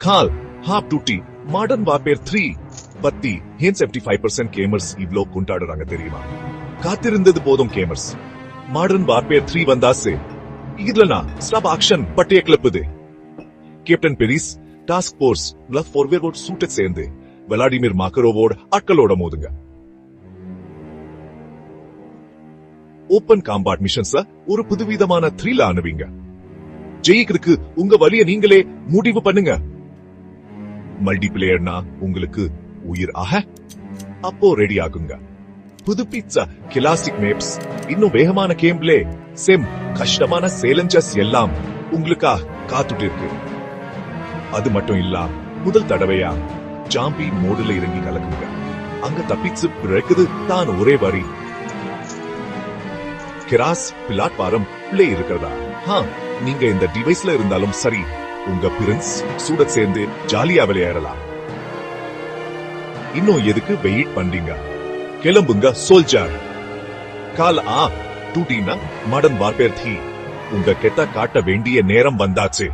கால் hop duty modern Warfare 3 பத்தி ஏன் 75% gamers இவ்ளோ கொண்டாடுறாங்க தெரியுமா? காத்திருந்தது போதும் கேமர்ஸ். மாடர்ன் வார்பேர் 3 வந்தாசே இதுலனா ஸ்டாப் ஆக்ஷன் பட்டிய கிளப்புது. கேப்டன் பெரிஸ் டாஸ்க் போர்ஸ் லவ் ஃபார்வர்ட் சூட்டட் சேர்ந்து விளாடிமிர் மாக்கரோவோட ஆட்களோட மோதுங்க. ஓபன் காம்பாட் மிஷன்ஸ் ஒரு புதுவிதமான த்ரில் அனுபவிங்க. ஜெயிக்கிறதுக்கு உங்க வழிய நீங்களே முடிவு பண்ணுங்க. மல்டிபிளேயர்னா உங்களுக்கு உயிர் ஆக அப்போ ரெடி ஆகுங்க. புதுப்பிச்ச கிளாசிக் மேப்ஸ், இன்னும் வேகமான கேம் பிளே, செம் கஷ்டமான சேலஞ்சஸ் எல்லாம் உங்களுக்கா காத்துட்டு இருக்கு. அது மட்டும் இல்ல, முதல் தடவையா ஜாம்பி மோடுல இறங்கி கலக்குங்க. அங்க தப்பிச்சு பிறக்குது தான் ஒரே வரி. கிராஸ் பிளாட்பாரம் உள்ளே இருக்கிறதா? நீங்க இந்த டிவைஸ்ல இருந்தாலும் சரி, உங்க பிரின்ஸ் சூட சேர்ந்து ஜாலியா விளையாடலாம். இன்னும் எதுக்கு வெயிட் பண்றீங்க? கிளம்புங்க சோல்ஜர். கால் டூட்டினா மாடர்ன் வார்பேர் 3 உங்க கெட்ட காட்ட வேண்டிய நேரம் வந்தாச்சு.